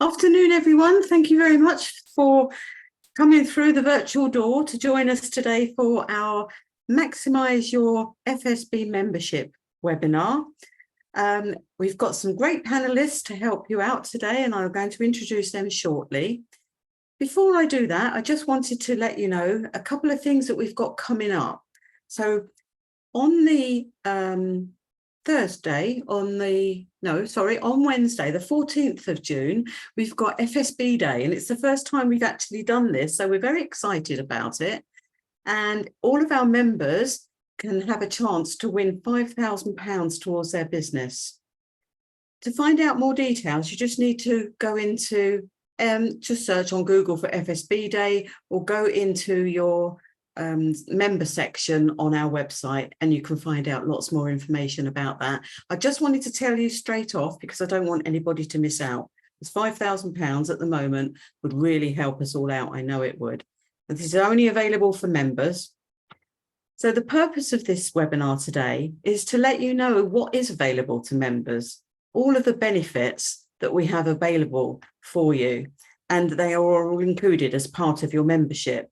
Afternoon, everyone. Thank you very much for coming through the virtual door to join us today for our Maximise Your FSB Membership webinar. We've got some great panelists to help you out today, and I'm going to introduce them shortly. Before I do that, I just wanted to let you know a couple of things that we've got coming up. So on the on Wednesday, the 14th of June, we've got FSB Day, and it's the first time we've actually done this, so we're very excited about it. And all of our members can have a chance to win £5,000 towards their business. To find out more details, you just need to go into, just search on Google for FSB Day, or go into your member section on our website, and you can find out lots more information about that. I just wanted to tell you straight off, because I don't want anybody to miss out. It's £5,000 at the moment, would really help us all out. I know it would. But this is only available for members. So the purpose of this webinar today is to let you know what is available to members, all of the benefits that we have available for you, and they are all included as part of your membership.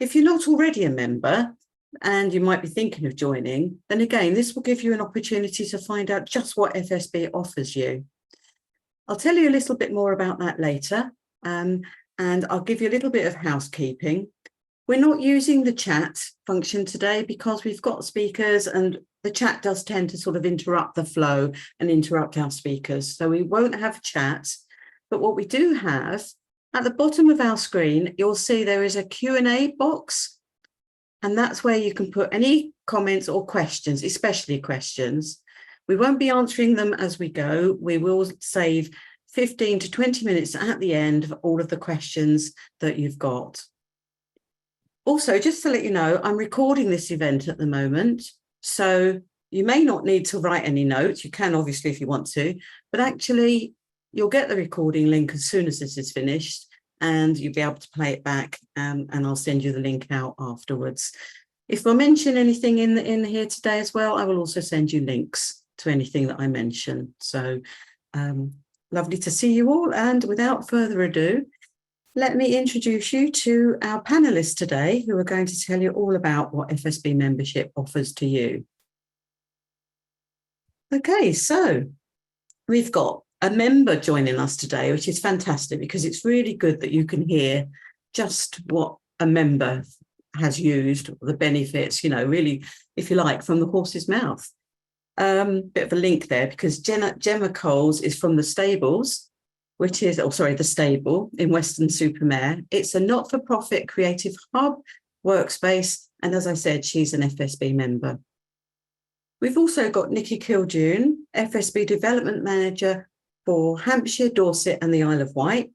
If you're not already a member and you might be thinking of joining, then again, this will give you an opportunity to find out just what FSB offers you. I'll tell you a little bit more about that later, and I'll give you a little bit of housekeeping. We're not using the chat function today because we've got speakers, and the chat does tend to sort of interrupt the flow and interrupt our speakers. So we won't have chat, but what we do have, at the bottom of our screen, you'll see there is a Q&A box, and that's where you can put any comments or questions, especially questions. We won't be answering them as we go. We will save 15 to 20 minutes at the end of all of the questions that you've got. Also, just to let you know, I'm recording this event at the moment, so you may not need to write any notes. You can, obviously, if you want to, but actually, you'll get the recording link as soon as this is finished, and you'll be able to play it back, and I'll send you the link out afterwards. If I mention anything in here today as well, I will also send you links to anything that I mention. So lovely to see you all. And without further ado, let me introduce you to our panelists today, who are going to tell you all about what FSB membership offers to you. Okay, so we've got a member joining us today, which is fantastic, because it's really good that you can hear just what a member has used, the benefits, you know, really, if you like, from the horse's mouth. Bit of a link there, because Gemma Coles is from the Stables, which is, the Stable in Weston-super-Mare. It's a not-for-profit creative hub workspace, and as I said, she's an FSB member. We've also got Nikki Kildune, FSB Development Manager for Hampshire, Dorset and the Isle of Wight.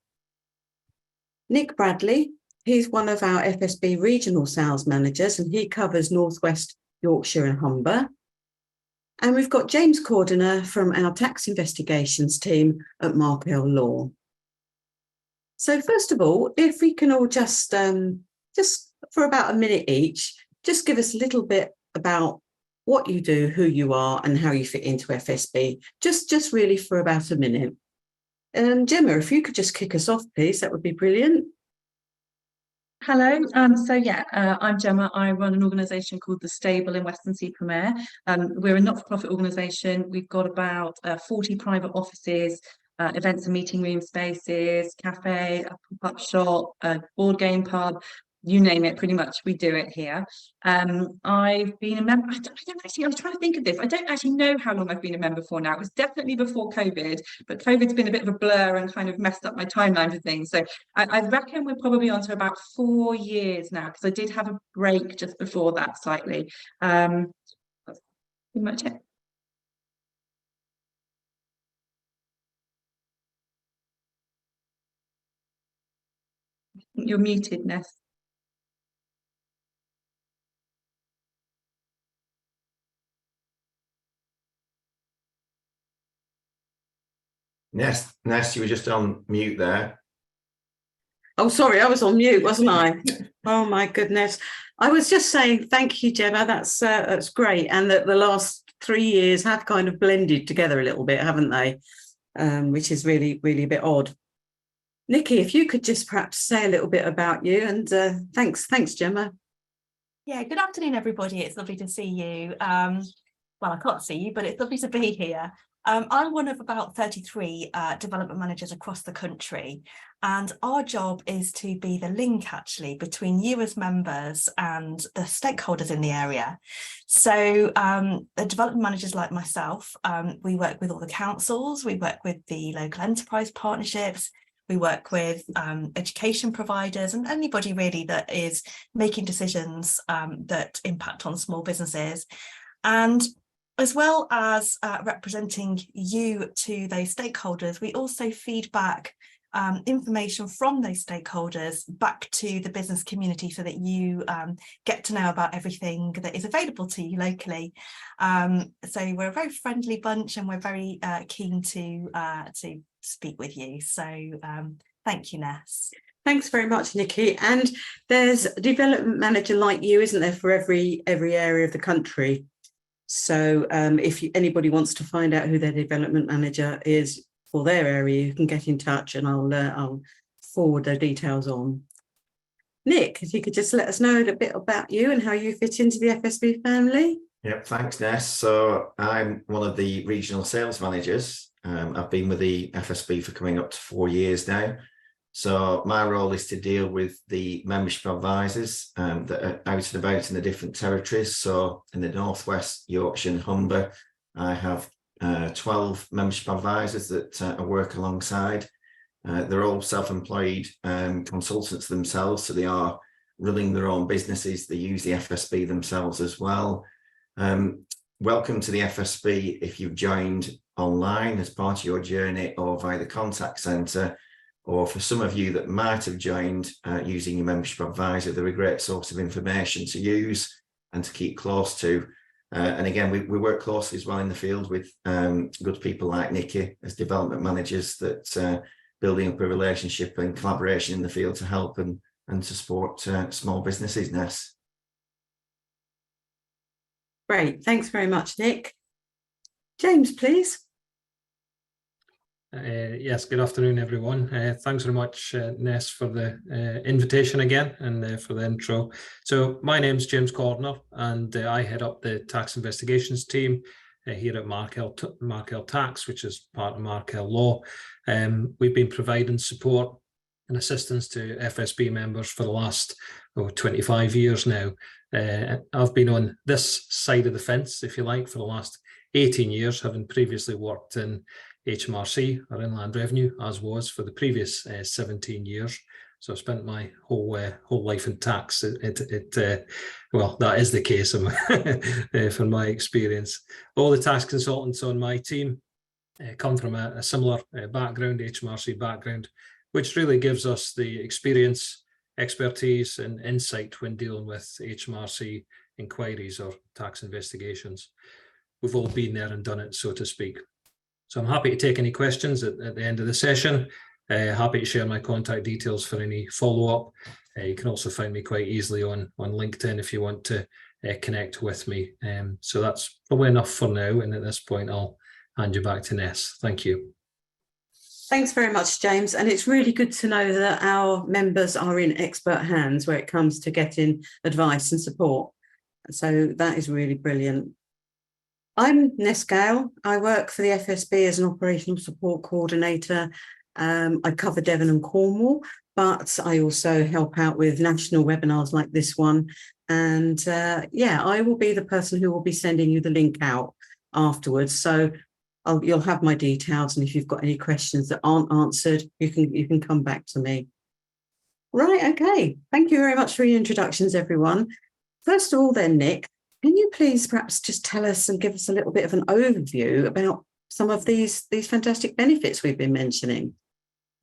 Nick Bradley, he's one of our FSB regional sales managers, and he covers Northwest Yorkshire and Humber. And we've got James Cordiner from our tax investigations team at Markel Law. So first of all, if we can all just for about a minute each, just give us a little bit about what you do, who you are, and how you fit into FSB, just really for about a minute. Gemma, if you could just kick us off, please, that would be brilliant. Hello, I'm Gemma. I run an organisation called The Stable in Weston-super-Mare. We're a not-for-profit organisation. We've got about 40 private offices, events and meeting room spaces, cafe, a pop-up shop, a board game pub, you name it, pretty much we do it here. I've been a member, I was trying to think of this. I don't actually know how long I've been a member for now. It was definitely before COVID, but COVID's been a bit of a blur and kind of messed up my timeline for things. So I reckon we're probably on to about 4 years now, because I did have a break just before that slightly. That's pretty much it. You're muted, Ness. Ness, you were just on mute there. Oh, sorry, I was on mute, wasn't I? Oh my goodness. I was just saying thank you, Gemma. That's great. And that the last 3 years have kind of blended together a little bit, haven't they? which is really, really a bit odd. Nikki, if you could just perhaps say a little bit about you, and thanks, Gemma. Yeah, good afternoon, everybody. It's lovely to see you. Well, I can't see you, but it's lovely to be here. I'm one of about 33 development managers across the country, and our job is to be the link actually between you as members and the stakeholders in the area. So the development managers like myself, we work with all the councils, we work with the local enterprise partnerships, we work with education providers and anybody really that is making decisions that impact on small businesses. And as well as representing you to those stakeholders, we also feed back information from those stakeholders back to the business community so that you get to know about everything that is available to you locally. So we're a very friendly bunch and we're very keen to speak with you. So thank you, Ness. Thanks very much, Nikki. And there's a development manager like you, isn't there, for every area of the country? So if anybody wants to find out who their development manager is for their area, you can get in touch and I'll forward the details on. Nick, if you could just let us know a little bit about you and how you fit into the FSB family. Yep, thanks, Ness. So I'm one of the regional sales managers. I've been with the FSB for coming up to 4 years now. So my role is to deal with the membership advisors that are out and about in the different territories. So in the Northwest, Yorkshire and Humber, I have 12 membership advisors that I work alongside. They're all self-employed consultants themselves, so they are running their own businesses. They use the FSB themselves as well. Welcome to the FSB if you've joined online as part of your journey or via the contact centre, or for some of you that might have joined using your membership advisor, they're a great source of information to use and to keep close to. And again, we work closely as well in the field with good people like Nikki as development managers that building up a relationship and collaboration in the field to help and to support small businesses, Ness. Great, thanks very much, Nick. James, please. Yes, good afternoon, everyone. Thanks very much, Ness, for the invitation again and for the intro. So my name's James Cordner and I head up the tax investigations team here at Markel Tax, which is part of Markel Law. We've been providing support and assistance to FSB members for the last 25 years now. I've been on this side of the fence, if you like, for the last 18 years, having previously worked in HMRC or Inland Revenue, as was for the previous 17 years. So I spent my whole life in tax. Well, that is the case from my experience. All the tax consultants on my team come from a similar background, HMRC background, which really gives us the experience, expertise and insight when dealing with HMRC inquiries or tax investigations. We've all been there and done it, so to speak. So I'm happy to take any questions at the end of the session. Happy to share my contact details for any follow-up. You can also find me quite easily on LinkedIn if you want to connect with me. So that's probably enough for now. And at this point, I'll hand you back to Ness. Thank you. Thanks very much, James. And it's really good to know that our members are in expert hands where it comes to getting advice and support. So that is really brilliant. I'm Ness Gale. I work for the FSB as an operational support coordinator. I cover Devon and Cornwall, but I also help out with national webinars like this one. And yeah, I will be the person who will be sending you the link out afterwards. So you'll have my details. And if you've got any questions that aren't answered, you can come back to me. Right, okay. Thank you very much for your introductions, everyone. First of all then, Nick, can you please perhaps just tell us and give us a little bit of an overview about some of these fantastic benefits we've been mentioning?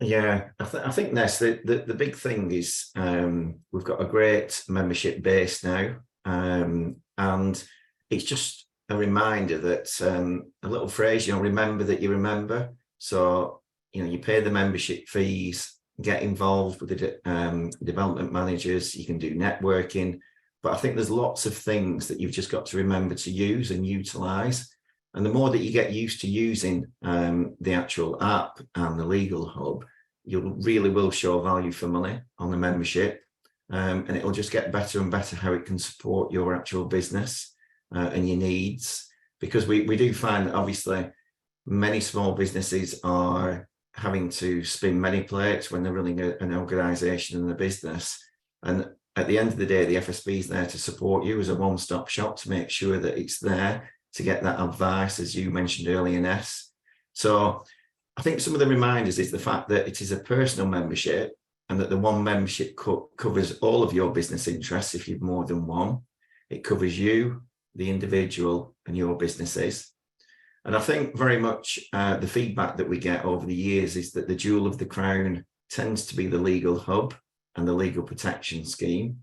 Yeah, I think, Ness, the big thing is we've got a great membership base now, and it's just a reminder that a little phrase, remember that you remember. So, you pay the membership fees, get involved with the development managers, you can do networking. But I think there's lots of things that you've just got to remember to use and utilise. And the more that you get used to using the actual app and the legal hub, you really will show value for money on the membership. And it'll just get better and better how it can support your actual business and your needs. Because we do find that obviously many small businesses are having to spin many plates when they're running an organisation and a business. And at the end of the day, the FSB is there to support you as a one-stop shop to make sure that it's there to get that advice, as you mentioned earlier, Ness. So I think some of the reminders is the fact that it is a personal membership and that the one membership covers all of your business interests if you've more than one. It covers you, the individual, and your businesses. And I think very much the feedback that we get over the years is that the jewel of the crown tends to be the legal hub and the legal protection scheme.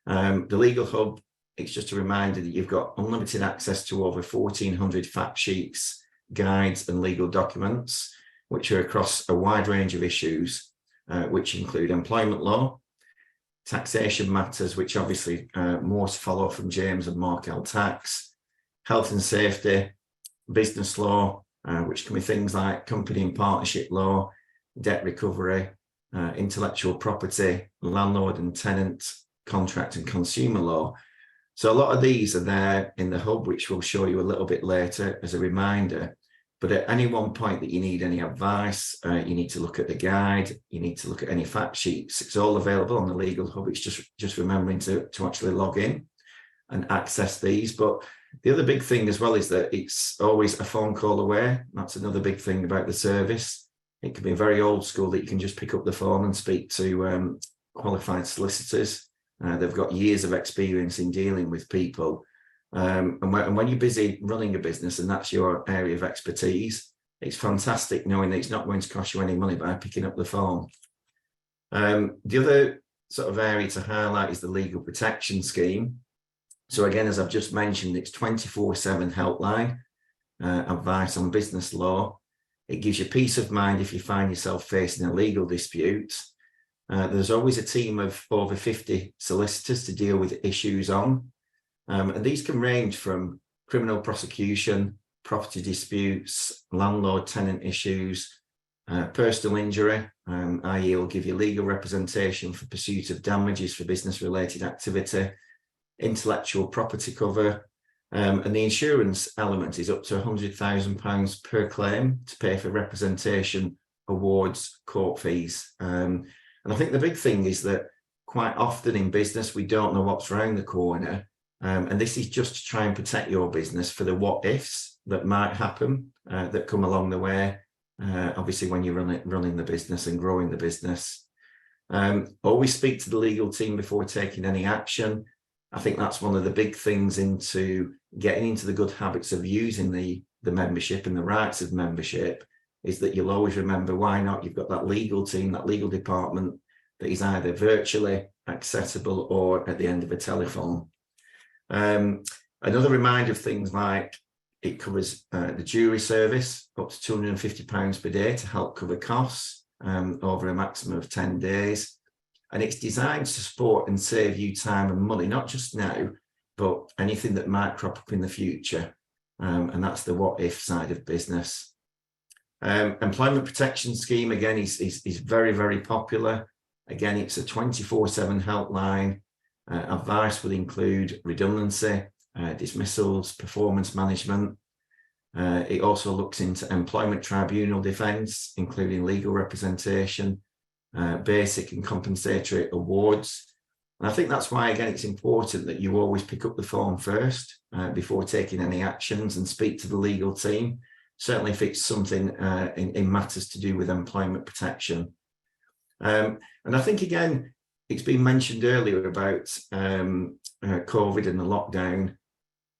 The legal hub, it's just a reminder that you've got unlimited access to over 1,400 fact sheets, guides, and legal documents, which are across a wide range of issues, which include employment law, taxation matters, which obviously more to follow from James and Mark L. Tax, health and safety, business law, which can be things like company and partnership law, debt recovery, intellectual property, landlord and tenant, contract and consumer law. So a lot of these are there in the hub, which we'll show you a little bit later as a reminder. But at any one point that you need any advice, you need to look at the guide, you need to look at any fact sheets. It's all available on the legal hub. It's just remembering to actually log in and access these. But the other big thing as well is that it's always a phone call away. That's another big thing about the service. It can be very old school that you can just pick up the phone and speak to qualified solicitors. They've got years of experience in dealing with people. And when you're busy running a business and that's your area of expertise, it's fantastic knowing that it's not going to cost you any money by picking up the phone. The other sort of area to highlight is the legal protection scheme. So again, as I've just mentioned, it's 24/7 helpline, advice on business law. It gives you peace of mind if you find yourself facing a legal dispute. There's always a team of over 50 solicitors to deal with issues on. And these can range from criminal prosecution, property disputes, landlord-tenant issues, personal injury, i.e. it'll give you legal representation for pursuit of damages for business-related activity, intellectual property cover, and the insurance element is up to £100,000 per claim to pay for representation, awards, court fees. And I think the big thing is that quite often in business, we don't know what's around the corner. And this is just to try and protect your business for the what ifs that might happen, that come along the way, obviously when you're running the business and growing the business. Always speak to the legal team before taking any action. I think that's one of the big things into getting into the good habits of using the membership and the rights of membership is that you'll always remember why not. You've got that legal team, that legal department that is either virtually accessible or at the end of a telephone. Another reminder of things like it covers the jury service up to £250 per day to help cover costs over a maximum of 10 days. And it's designed to support and save you time and money, not just now, but anything that might crop up in the future. And that's the what if side of business. Employment protection scheme, again, is very, very popular. Again, it's a 24/7 helpline. Advice would include redundancy, dismissals, performance management. It also looks into employment tribunal defence, including legal representation, basic and compensatory awards. And I think that's why, again, it's important that you always pick up the phone first before taking any actions and speak to the legal team, certainly if it's something in matters to do with employment protection. And I think, again, it's been mentioned earlier about COVID and the lockdown.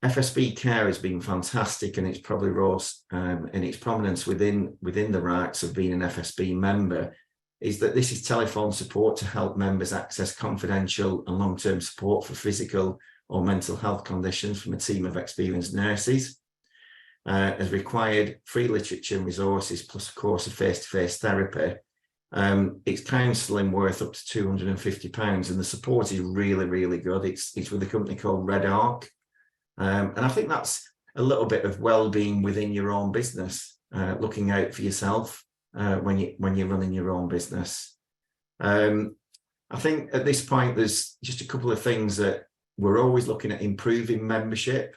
FSB Care has been fantastic, and it's probably rose in its prominence within the rights of being an FSB member, is that this is telephone support to help members access confidential and long-term support for physical or mental health conditions from a team of experienced nurses. As required, free literature and resources, plus a course of face-to-face therapy. It's counselling worth up to £250, and the support is really, really good. It's with a company called Red Arc. And I think that's a little bit of well-being within your own business, looking out for yourself when you're running your own business. I think at this point, there's just a couple of things that we're always looking at improving membership.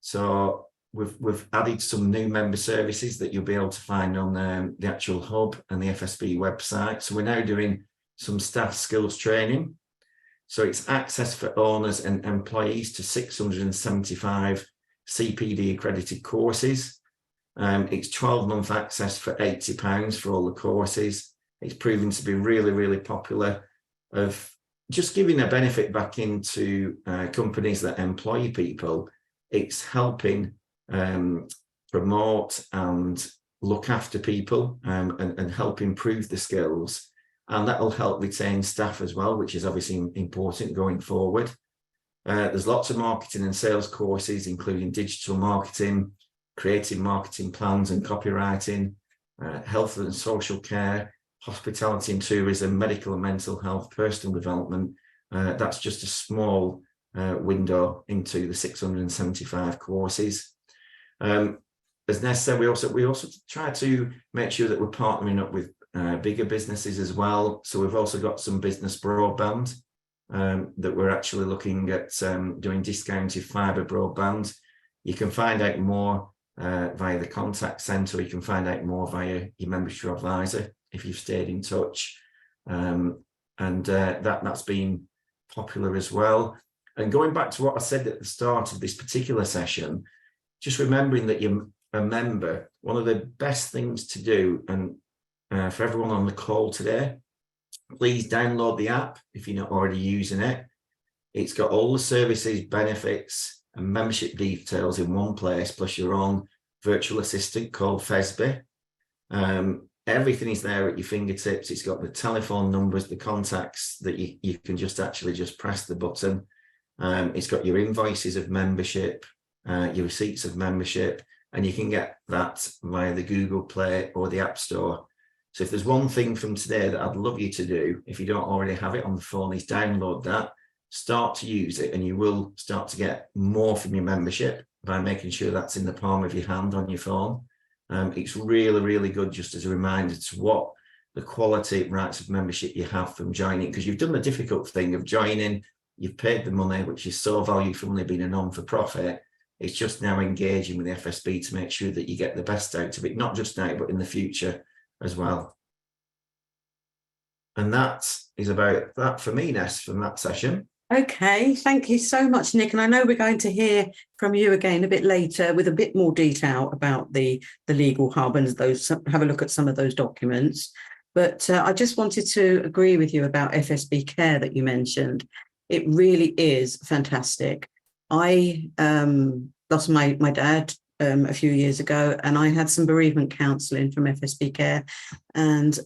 So we've added some new member services that you'll be able to find on the actual hub and the FSB website. So we're now doing some staff skills training. So it's access for owners and employees to 675 CPD accredited courses. It's 12-month access for £80 for all the courses. It's proven to be really, really popular, of just giving a benefit back into companies that employ people. It's helping promote and look after people and help improve the skills. And that will help retain staff as well, which is obviously important going forward. There's lots of marketing and sales courses, including digital marketing, creating marketing plans and copywriting, health and social care, hospitality and tourism, medical and mental health, personal development. That's just a small window into the 675 courses. As Ness said, we also try to make sure that we're partnering up with bigger businesses as well. So we've also got some business broadband that we're actually looking at doing discounted fibre broadband. You can find out more via the contact centre. You can find out more via your membership advisor if you've stayed in touch. That's been popular as well. And going back to what I said at the start of this particular session, just remembering that you're a member, one of the best things to do, and for everyone on the call today, please download the app if you're not already using it. It's got all the services, benefits, and membership details in one place, plus your own virtual assistant called FSB. Everything is there at your fingertips. It's got the telephone numbers, the contacts that you can just press the button. It's got your invoices of membership, your receipts of membership, and you can get that via the Google Play or the App Store. So if there's one thing from today that I'd love you to do, if you don't already have it on the phone, is download that, start to use it, and you will start to get more from your membership by making sure that's in the palm of your hand on your phone. It's really, really good, just as a reminder to what the quality rights of membership you have from joining, because you've done the difficult thing of joining, you've paid the money, which is so valuable from only being a non-for-profit. It's just now engaging with the FSB to make sure that you get the best out of it, not just now, but in the future as well. And that is about that for me, Ness, from that session. Okay, thank you so much, Nick. And I know we're going to hear from you again a bit later with a bit more detail about the legal hub and have a look at some of those documents. But I just wanted to agree with you about FSB Care that you mentioned. It really is fantastic. I lost my dad a few years ago, and I had some bereavement counselling from FSB Care, and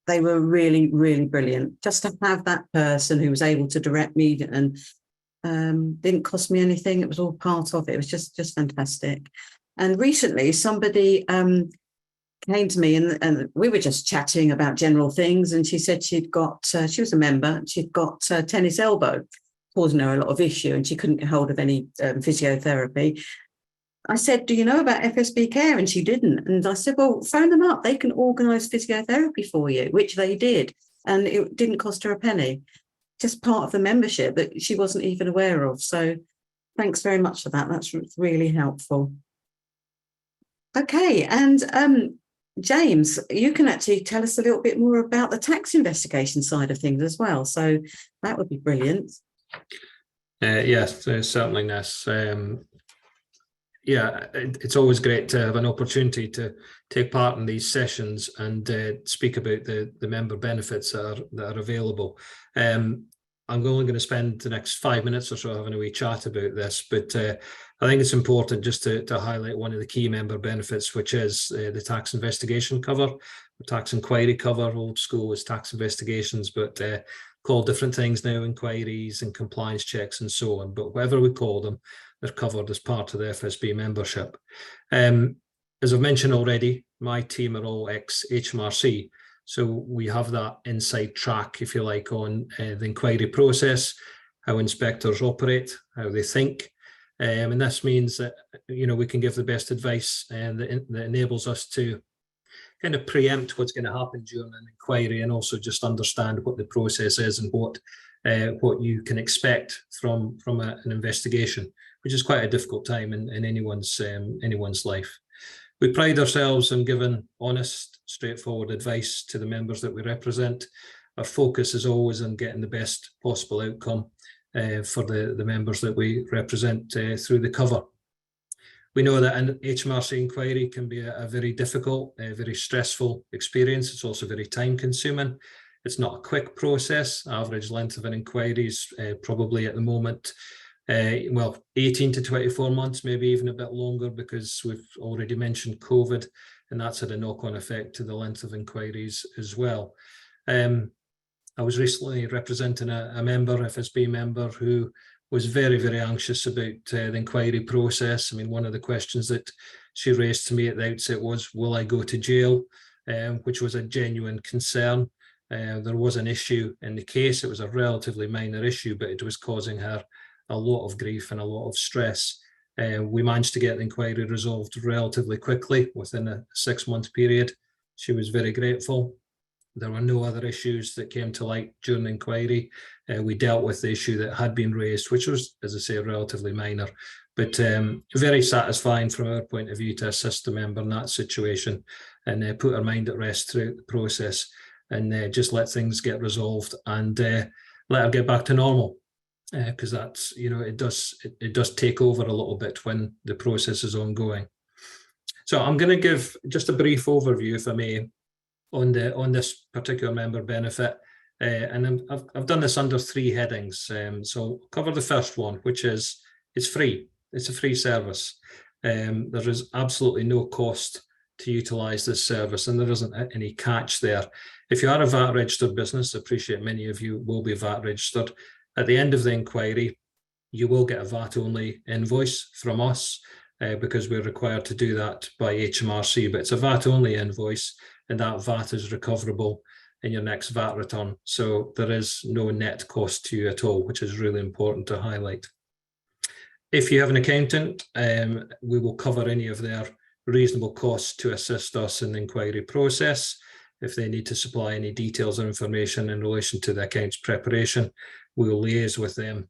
they were really, really brilliant. Just to have that person who was able to direct me and didn't cost me anything. It was all part of it. It was just fantastic. And recently somebody came to me and we were just chatting about general things. And she said she'd got, she was a member, she'd got tennis elbow, causing her a lot of issue, and she couldn't get hold of any physiotherapy. I said, do you know about FSB Care? And she didn't. And I said, well, phone them up. They can organise physiotherapy for you, which they did. And it didn't cost her a penny. Just part of the membership that she wasn't even aware of. So thanks very much for that. That's really helpful. Okay. And James, you can actually tell us a little bit more about the tax investigation side of things as well. So that would be brilliant. Yes, certainly, Ness. Yeah, it's always great to have an opportunity to take part in these sessions and speak about the member benefits that are available. I'm only going to spend the next 5 minutes or so having a wee chat about this, but I think it's important just to highlight one of the key member benefits, which is the tax investigation cover, the tax inquiry cover. Old school is tax investigations, but called different things now, inquiries and compliance checks and so on. But whatever we call them, they're covered as part of the FSB membership. As I've mentioned already, my team are all ex-HMRC. So we have that inside track, if you like, on the inquiry process, how inspectors operate, how they think, And this means that, you know, we can give the best advice and that enables us to kind of preempt what's going to happen during an inquiry, and also just understand what the process is and what you can expect from an investigation, which is quite a difficult time in anyone's life. We pride ourselves on giving honest, straightforward advice to the members that we represent. Our focus is always on getting the best possible outcome for the members that we represent through the cover. We know that an HMRC inquiry can be a very difficult, very stressful experience. It's also very time consuming. It's not a quick process. Average length of an inquiry is probably at the moment, 18 to 24 months, maybe even a bit longer, because we've already mentioned COVID, and that's had a knock-on effect to the length of inquiries as well. I was recently representing a member, FSB member, who was very, very anxious about the inquiry process. I mean, one of the questions that she raised to me at the outset was, will I go to jail? Which was a genuine concern. There was an issue in the case. It was a relatively minor issue, but it was causing her a lot of grief and a lot of stress. We managed to get the inquiry resolved relatively quickly within a 6-month period. She was very grateful. There were no other issues that came to light during the inquiry. We dealt with the issue that had been raised, which was, as I say, relatively minor, but very satisfying from our point of view to assist the member in that situation and put her mind at rest throughout the process, and just let things get resolved and let her get back to normal. Because that's, you know, it does take over a little bit when the process is ongoing. So I'm going to give just a brief overview, if I may, on this particular member benefit, and I've done this under 3 headings. So I'll cover the first one, which is it's free. It's a free service. There is absolutely no cost to utilise this service, and there isn't any catch there. If you are a VAT registered business, I appreciate many of you will be VAT registered. At the end of the inquiry, you will get a VAT-only invoice from us because we're required to do that by HMRC, but it's a VAT-only invoice, and that VAT is recoverable in your next VAT return. So there is no net cost to you at all, which is really important to highlight. If you have an accountant, we will cover any of their reasonable costs to assist us in the inquiry process. If they need to supply any details or information in relation to the accounts preparation, we will liaise with them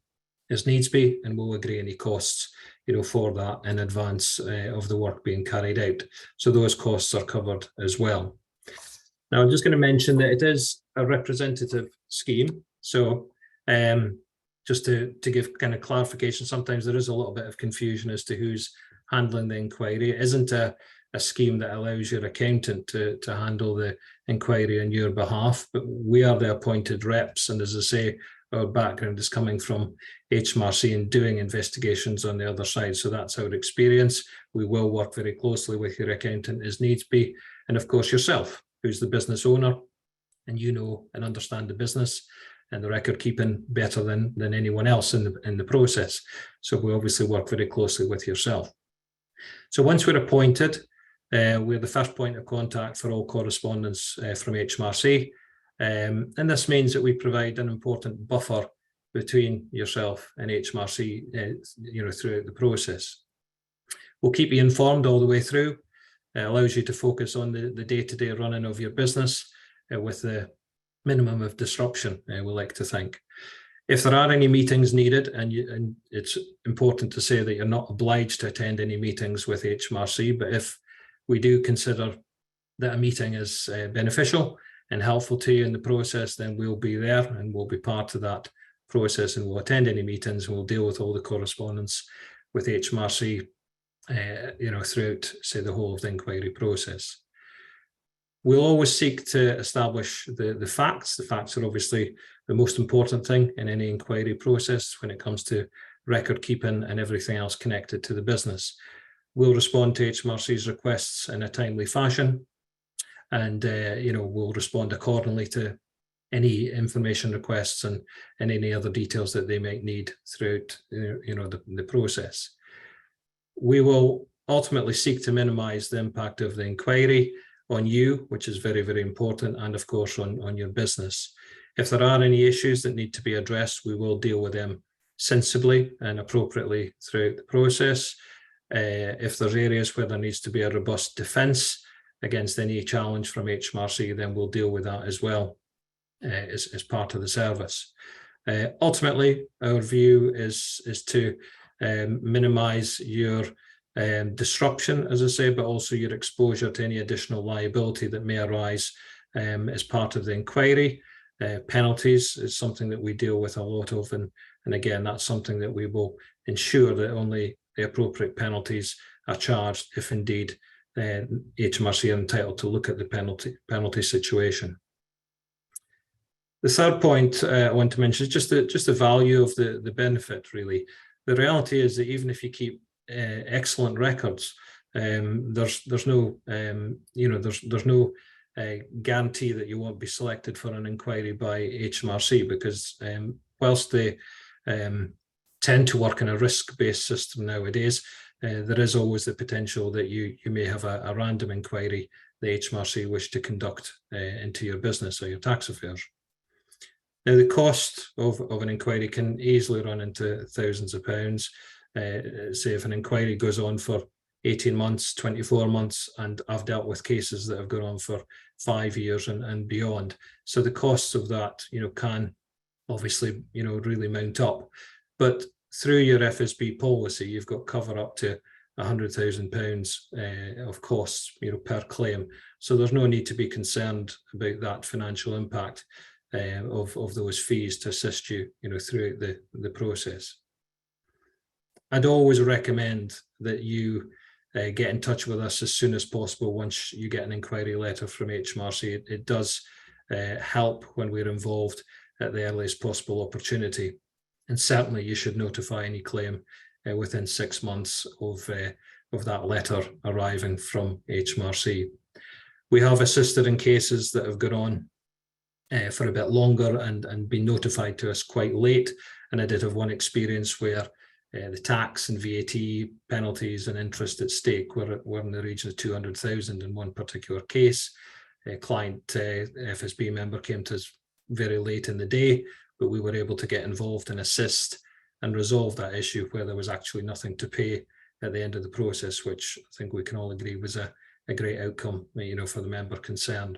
as needs be, and we'll agree any costs, you know, for that in advance of the work being carried out. So those costs are covered as well. Now, I'm just going to mention that it is a representative scheme. So just to give kind of clarification, sometimes there is a little bit of confusion as to who's handling the inquiry. It isn't a scheme that allows your accountant to handle the inquiry on your behalf, but we are the appointed reps. And as I say, our background is coming from HMRC and doing investigations on the other side. So that's our experience. We will work very closely with your accountant as needs be. And of course, yourself, who's the business owner, and you know and understand the business and the record keeping better than anyone else in the process. So we obviously work very closely with yourself. So once we're appointed, we're the first point of contact for all correspondence from HMRC. And this means that we provide an important buffer between yourself and HMRC, you know, throughout the process. We'll keep you informed all the way through. It allows you to focus on the day-to-day running of your business with the minimum of disruption, we like to think. If there are any meetings needed, and it's important to say that you're not obliged to attend any meetings with HMRC, but if we do consider that a meeting is beneficial and helpful to you in the process, then we'll be there and we'll be part of that process, and we'll attend any meetings and we'll deal with all the correspondence with HMRC, you know, throughout, say, the whole of the inquiry process. We'll always seek to establish the facts. The facts are obviously the most important thing in any inquiry process when it comes to record keeping and everything else connected to the business. We'll respond to HMRC's requests in a timely fashion, and you know, we'll respond accordingly to any information requests and any other details that they might need throughout, you know, the process. We will ultimately seek to minimise the impact of the inquiry on you, which is very, very important, and of course on your business. If there are any issues that need to be addressed, we will deal with them sensibly and appropriately throughout the process. If there's areas where there needs to be a robust defence against any challenge from HMRC, then we'll deal with that as well as part of the service. Ultimately, our view is to minimise your disruption, as I say, but also your exposure to any additional liability that may arise as part of the inquiry. Penalties is something that we deal with a lot of, and again, that's something that we will ensure that only the appropriate penalties are charged if indeed HMRC are entitled to look at the penalty situation. The third point I want to mention is just the value of the benefit, really. The reality is that even if you keep excellent records, there's no there's no guarantee that you won't be selected for an inquiry by HMRC, because whilst they tend to work in a risk-based system nowadays, there is always the potential that you may have a random inquiry the HMRC wish to conduct into your business or your tax affairs. Now, the cost of an inquiry can easily run into thousands of pounds. Say if an inquiry goes on for 18 months, 24 months, and I've dealt with cases that have gone on for 5 years and beyond. So the costs of that, can obviously, really mount up. But through your FSB policy, you've got cover up to £100,000 of costs, per claim. So there's no need to be concerned about that financial impact of those fees to assist you, throughout the process. I'd always recommend that you get in touch with us as soon as possible once you get an inquiry letter from HMRC. It does help when we're involved at the earliest possible opportunity. And certainly you should notify any claim within 6 months of that letter arriving from HMRC. We have assisted in cases that have gone on for a bit longer and been notified to us quite late. And I did have one experience where the tax and VAT penalties and interest at stake were in the region of 200,000 in one particular case. A client FSB member came to us very late in the day, but we were able to get involved and assist and resolve that issue where there was actually nothing to pay at the end of the process, which I think we can all agree was a great outcome, for the member concerned.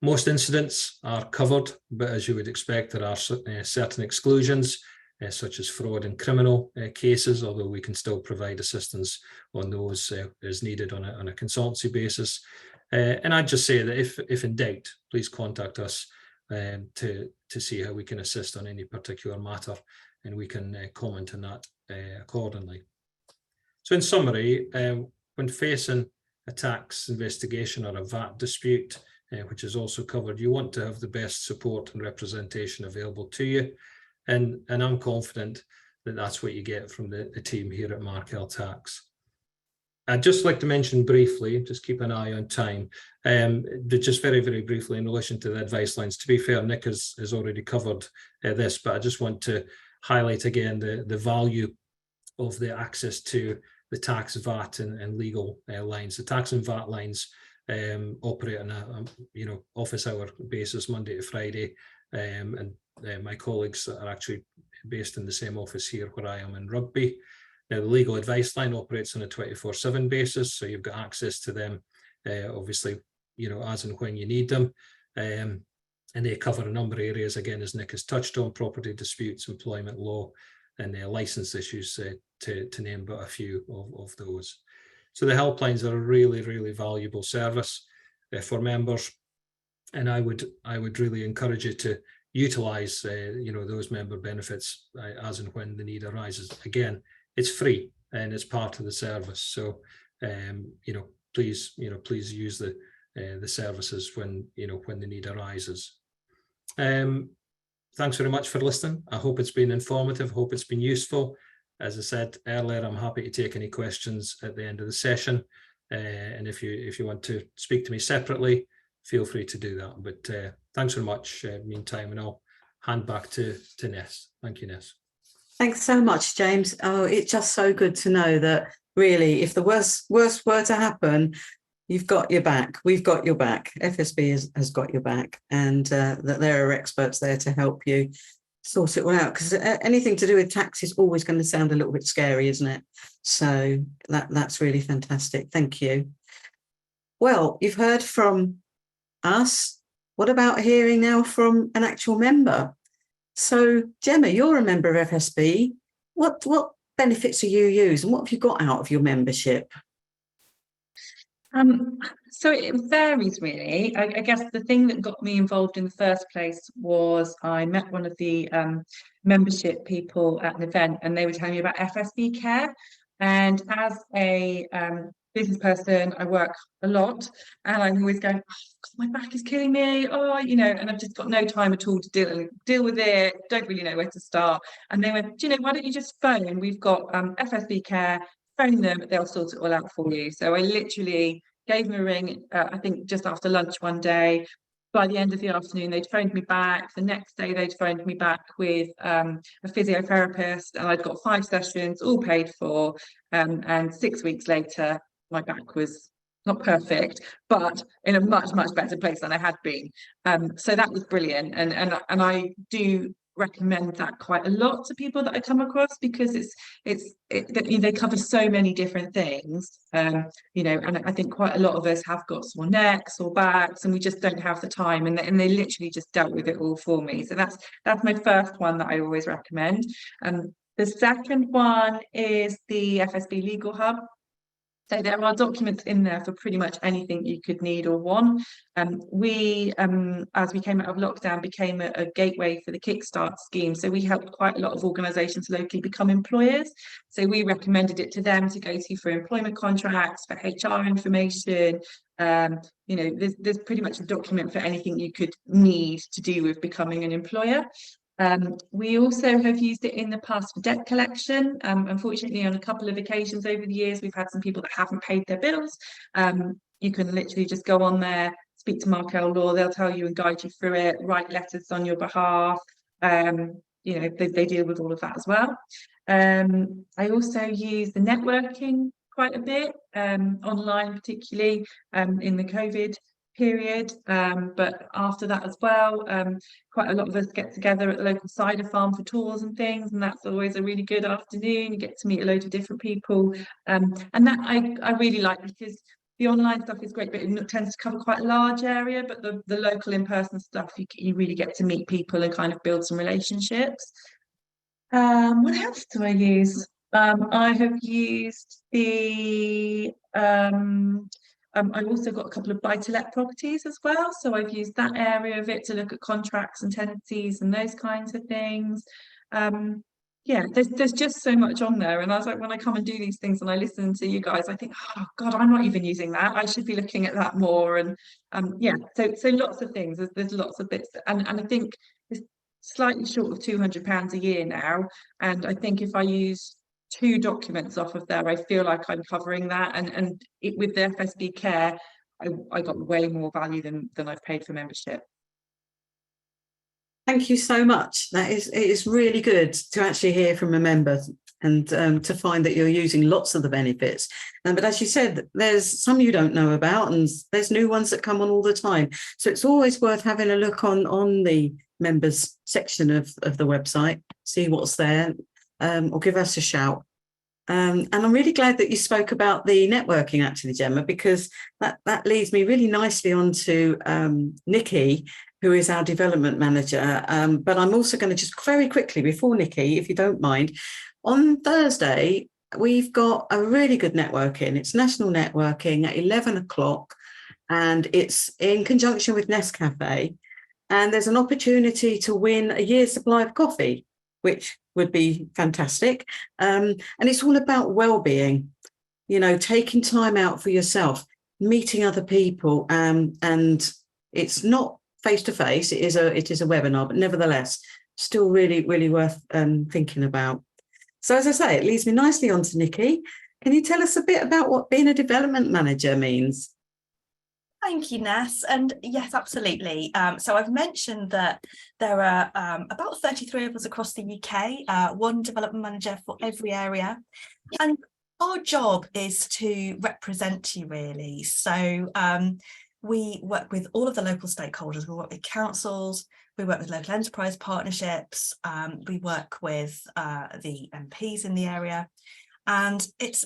Most incidents are covered, but as you would expect, there are certain exclusions, such as fraud and criminal cases, although we can still provide assistance on those as needed on a consultancy basis. And I'd just say that if in doubt, please contact us to see how we can assist on any particular matter, and we can comment on that accordingly. So in summary, when facing a tax investigation or a VAT dispute, which is also covered, you want to have the best support and representation available to you. And I'm confident that that's what you get from the team here at Markel Tax. I'd just like to mention briefly, just keep an eye on time, but just very, very briefly in relation to the advice lines. To be fair, Nick has already covered this, but I just want to highlight again the value of the access to the tax, VAT and legal lines. The tax and VAT lines operate on a office hour basis, Monday to Friday, and my colleagues are actually based in the same office here where I am in Rugby. Now, the legal advice line operates on a 24/7 basis, so you've got access to them, obviously, as and when you need them. And they cover a number of areas, again, as Nick has touched on: property disputes, employment law, and license issues, to name but a few of those. So the helplines are a really, really valuable service for members, and I would really encourage you to utilise those member benefits as and when the need arises. Again, it's free and it's part of the service. So please use the services when the need arises. Thanks very much for listening. I hope it's been informative. Hope it's been useful. As I said earlier, I'm happy to take any questions at the end of the session. And if you want to speak to me separately, feel free to do that. But thanks very much, meantime, and I'll hand back to Ness. Thank you, Ness. Thanks so much, James. Oh, it's just so good to know that really, if the worst were to happen, you've got your back. We've got your back. FSB has got your back, and that there are experts there to help you. sort it all out, because anything to do with tax is always going to sound a little bit scary, isn't it? So that's really fantastic. Thank you. Well, you've heard from us. What about hearing now from an actual member? So, Gemma, you're a member of FSB. What benefits do you use, and what have you got out of your membership? So it varies really. I guess the thing that got me involved in the first place was I met one of the membership people at an event, and they were telling me about FSB Care. And as a business person, I work a lot, and I'm always going, oh, God, my back is killing me. Oh, you know, and I've just got no time at all to deal with it. Don't really know where to start. And they went, do you know, why don't you just phone? We've got FSB Care. Phone them, they'll sort it all out for you. So I literally gave them a ring, I think just after lunch one day. By the end of the afternoon, they'd phoned me back. The next day, they'd phoned me back with a physiotherapist, and I'd got 5 sessions, all paid for. And 6 weeks later, my back was not perfect, but in a much, much better place than I had been. So that was brilliant. And I do recommend that quite a lot to people that I come across, because they cover so many different things, you know, and I think quite a lot of us have got sore necks or backs, and we just don't have the time, and they literally just dealt with it all for me. So that's my first one that I always recommend. The second one is the FSB Legal Hub. So there are documents in there for pretty much anything you could need or want. We, as we came out of lockdown, became a gateway for the Kickstart scheme. So we helped quite a lot of organisations locally become employers. So we recommended it to them to go to for employment contracts, for HR information. You know, there's pretty much a document for anything you could need to do with becoming an employer. We also have used it in the past for debt collection. Unfortunately, on a couple of occasions over the years, we've had some people that haven't paid their bills. You can literally just go on there, speak to Markel Law, they'll tell you and guide you through it, write letters on your behalf. You know, they deal with all of that as well. I also use the networking quite a bit, online particularly, in the COVID period, but after that as well, quite a lot of us get together at the local cider farm for tours and things, and that's always a really good afternoon. You get to meet a load of different people, and that I really like, because the online stuff is great, but it tends to cover quite a large area, but the local in-person stuff, you really get to meet people and kind of build some relationships. What else do I use? I have used the I've also got a couple of buy-to-let properties as well, so I've used that area of it to look at contracts and tenancies and those kinds of things. Yeah, there's just so much on there, and I was like, when I come and do these things and I listen to you guys, I think, oh God, I'm not even using that. I should be looking at that more. And yeah, so lots of things. There's lots of bits, and I think it's slightly short of £200 a year now, and I think if I use 2 documents off of there, I feel like I'm covering that, and with the FSB Care, I got way more value than I've paid for membership. Thank you so much. It is really good to actually hear from a member, and to find that you're using lots of the benefits. But as you said, there's some you don't know about, and there's new ones that come on all the time. So it's always worth having a look on the members section of the website, see what's there, or give us a shout. And I'm really glad that you spoke about the networking, actually, Gemma, because that leads me really nicely on to Nikki, who is our development manager. But I'm also going to just very quickly, before Nikki, if you don't mind, on Thursday, we've got a really good networking. It's national networking at 11 o'clock, and it's in conjunction with Nescafe. And there's an opportunity to win a year's supply of coffee, which would be fantastic. And it's all about well-being, you know, taking time out for yourself, meeting other people, and it's not face-to-face, it is a webinar, but nevertheless, still really, really worth thinking about. So as I say, it leads me nicely on to Nikki. Can you tell us a bit about what being a development manager means? Thank you, Ness. And yes, absolutely. So I've mentioned that there are about 33 of us across the UK, 1 development manager for every area. And our job is to represent you, really. So we work with all of the local stakeholders. We work with councils, we work with local enterprise partnerships, we work with the MPs in the area, and it's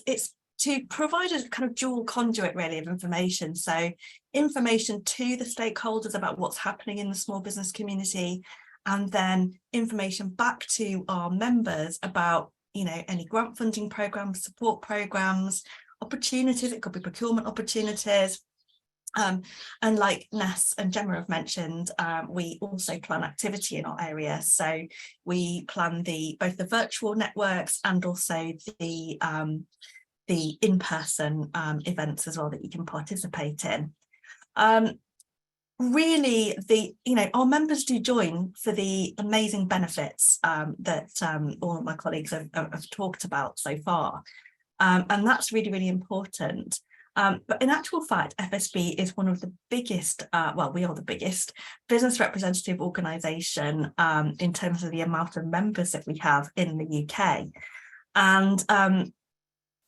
to provide a kind of dual conduit really of information. So information to the stakeholders about what's happening in the small business community, and then information back to our members about, you know, any grant funding programs, support programs, opportunities. It could be procurement opportunities. And like Ness and Gemma have mentioned, we also plan activity in our area. So we plan both the virtual networks and also the in-person events as well that you can participate in. Really, our members do join for the amazing benefits that all of my colleagues have talked about so far. And that's really, really important. But in actual fact, FSB is one of the biggest, we are the biggest business representative organisation in terms of the amount of members that we have in the UK. And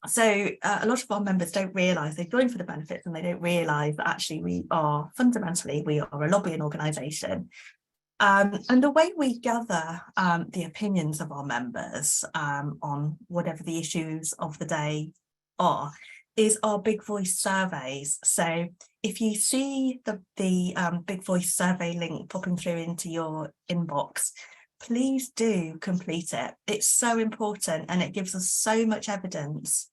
so a lot of our members don't realise they join for the benefits, and they don't realise that actually we are a lobbying organisation. And the way we gather the opinions of our members on whatever the issues of the day are is our Big Voice surveys. So if you see the Big Voice survey link popping through into your inbox, please do complete it. It's so important, and it gives us so much evidence.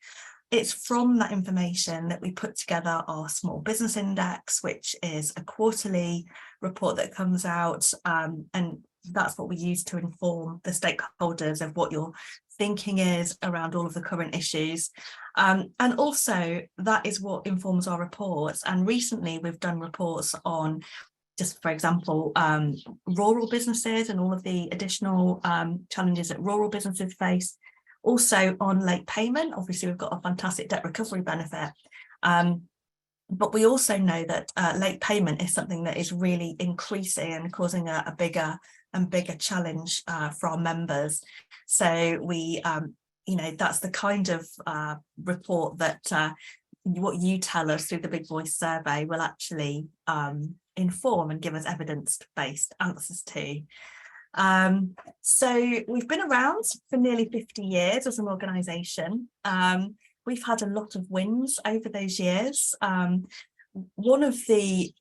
It's from that information that we put together our Small Business Index, which is a quarterly report that comes out, and that's what we use to inform the stakeholders of what your thinking is around all of the current issues. And also that is what informs our reports. And recently we've done reports on, just for example, rural businesses and all of the additional challenges that rural businesses face. Also on late payment, obviously we've got a fantastic debt recovery benefit. But we also know that late payment is something that is really increasing and causing a bigger and bigger challenge for our members. So we, that's the kind of report that what you tell us through the Big Voice survey will actually inform and give us evidence-based answers to. So we've been around for nearly 50 years as an organisation. We've had a lot of wins over those years. One of the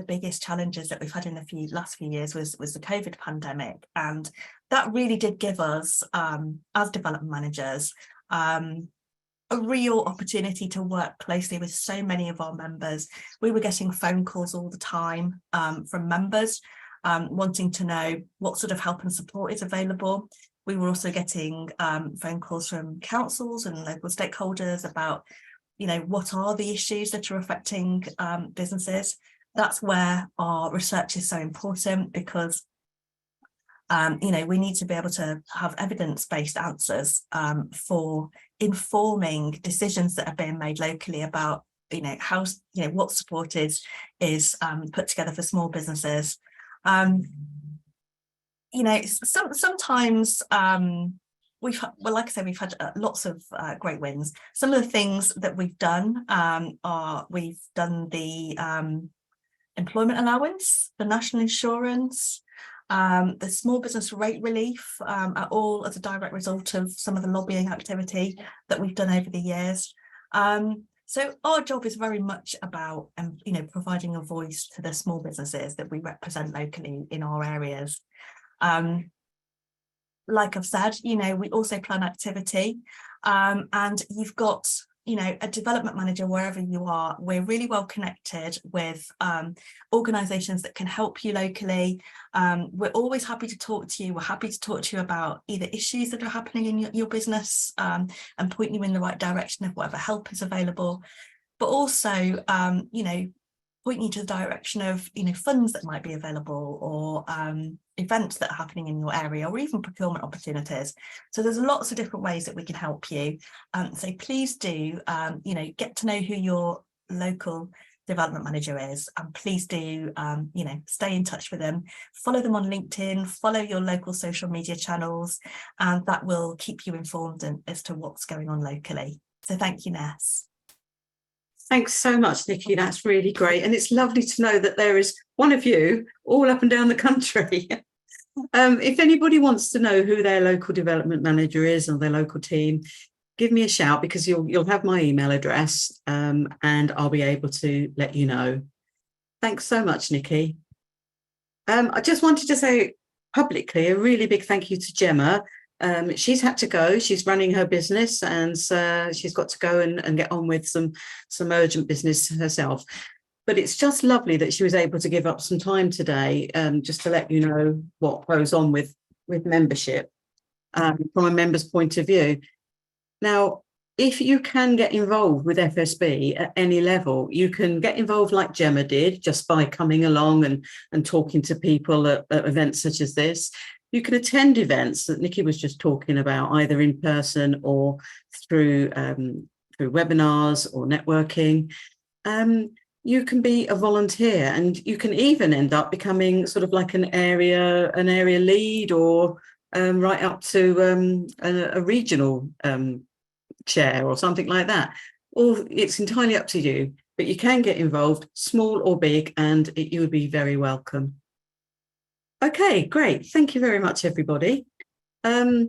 biggest challenges that we've had in the last few years was the COVID pandemic, and that really did give us, as development managers, a real opportunity to work closely with so many of our members. We were getting phone calls all the time from members wanting to know what sort of help and support is available. We were also getting phone calls from councils and local stakeholders about, what are the issues that are affecting businesses. That's where our research is so important, because we need to be able to have evidence-based answers for informing decisions that are being made locally about, how, what support is put together for small businesses. Sometimes we've had lots of great wins. Some of the things that we've done we've done the employment allowance, the national insurance, the small business rate relief, are all as a direct result of some of the lobbying activity that we've done over the years. So our job is very much about, providing a voice to the small businesses that we represent locally in our areas. Like I've said, we also plan activity, and you've got, a development manager wherever you are. We're really well connected with organisations that can help you locally. We're always happy to talk to you. We're happy to talk to you about either issues that are happening in your business and point you in the right direction of whatever help is available, but also, point you to the direction of, funds that might be available, or events that are happening in your area, or even procurement opportunities. So there's lots of different ways that we can help you. So please do, get to know who your local development manager is, and please do, stay in touch with them. Follow them on LinkedIn, follow your local social media channels, and that will keep you informed as to what's going on locally. So thank you, Ness. Thanks so much, Nikki. That's really great. And it's lovely to know that there is one of you all up and down the country. If anybody wants to know who their local development manager is or their local team, give me a shout, because you'll have my email address, and I'll be able to let you know. Thanks so much, Nikki. I just wanted to say publicly a really big thank you to Gemma. She's had to go. She's running her business, and she's got to go and get on with some urgent business herself. But it's just lovely that she was able to give up some time today, just to let you know what goes on with membership, from a member's point of view. Now, if you can get involved with FSB at any level, you can get involved like Gemma did, just by coming along and talking to people at events such as this. You can attend events that Nikki was just talking about, either in person or through webinars or networking. You can be a volunteer, and you can even end up becoming sort of like an area lead, or right up to a regional chair or something like that. Or it's entirely up to you, but you can get involved, small or big, and you would be very welcome. Okay, great. Thank you very much, everybody. We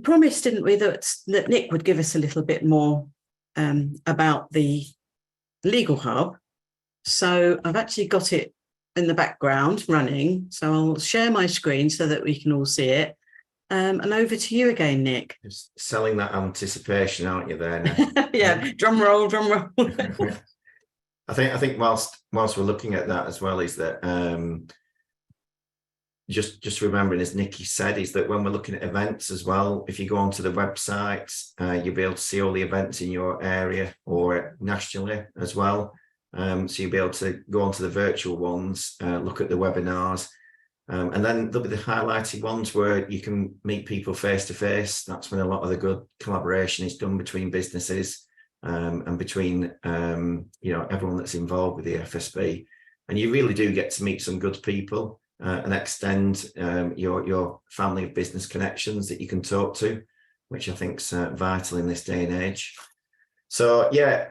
promised, didn't we, that Nick would give us a little bit more about the Legal Hub. So I've actually got it in the background running. So I'll share my screen so that we can all see it. And over to you again, Nick. Just selling that anticipation, aren't you there now? Yeah, drum roll, drum roll. I think whilst we're looking at that as well, is that just remembering, as Nikki said, is that when we're looking at events as well, if you go onto the website, you'll be able to see all the events in your area or nationally as well. So you'll be able to go onto the virtual ones, look at the webinars, and then there'll be the highlighted ones where you can meet people face to face. That's when a lot of the good collaboration is done between businesses, and between everyone that's involved with the FSB. And you really do get to meet some good people, and extend your family of business connections that you can talk to, which I think is vital in this day and age. So yeah,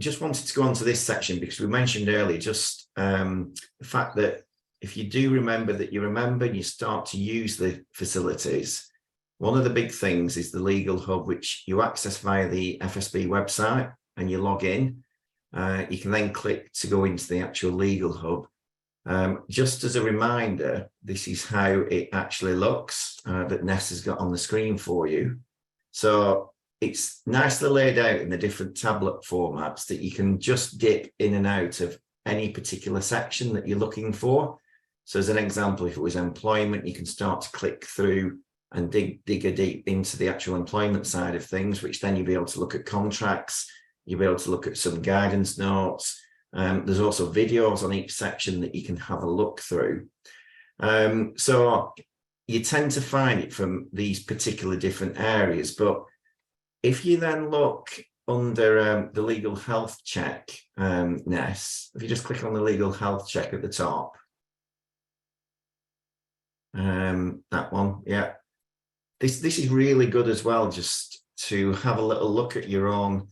just wanted to go on to this section because we mentioned earlier just the fact that if you do remember that you remember and you start to use the facilities, one of the big things is the Legal Hub, which you access via the FSB website and you log in. You can then click to go into the actual Legal Hub. Just as a reminder, this is how it actually looks, that Ness has got on the screen for you. So it's nicely laid out in the different tablet formats that you can just dip in and out of any particular section that you're looking for. So as an example, if it was employment, you can start to click through and dig deep into the actual employment side of things, which then you'll be able to look at contracts, you'll be able to look at some guidance notes. There's also videos on each section that you can have a look through. So you tend to find it from these particular different areas. But if you then look under the legal health check, Ness, if you just click on the legal health check at the top, that one, yeah. This is really good as well, just to have a little look at your own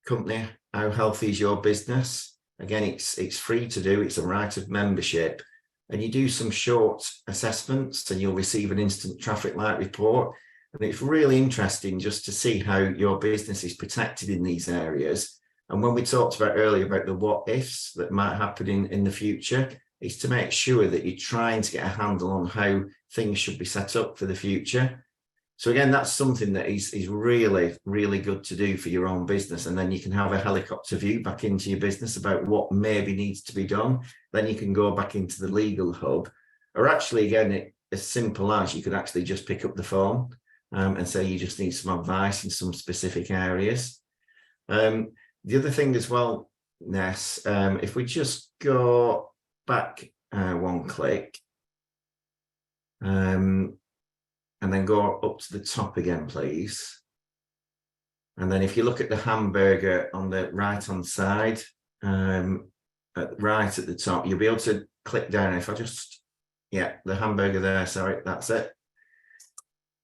company. How healthy is your business? Again, it's free to do. It's a right of membership, and you do some short assessments and you'll receive an instant traffic light report. And it's really interesting just to see how your business is protected in these areas. And when we talked about earlier about the what ifs that might happen in the future, is to make sure that you're trying to get a handle on how things should be set up for the future. So again, that's something that is really, really good to do for your own business. And then you can have a helicopter view back into your business about what maybe needs to be done. Then you can go back into the Legal Hub, or actually, again, as simple as you could actually just pick up the phone and say you just need some advice in some specific areas. The other thing as well, Ness, if we just go back one click, and then go up to the top again, please. And then if you look at the hamburger on the right-hand side, right at the top, you'll be able to click down. If I just, yeah, the hamburger there, sorry, that's it.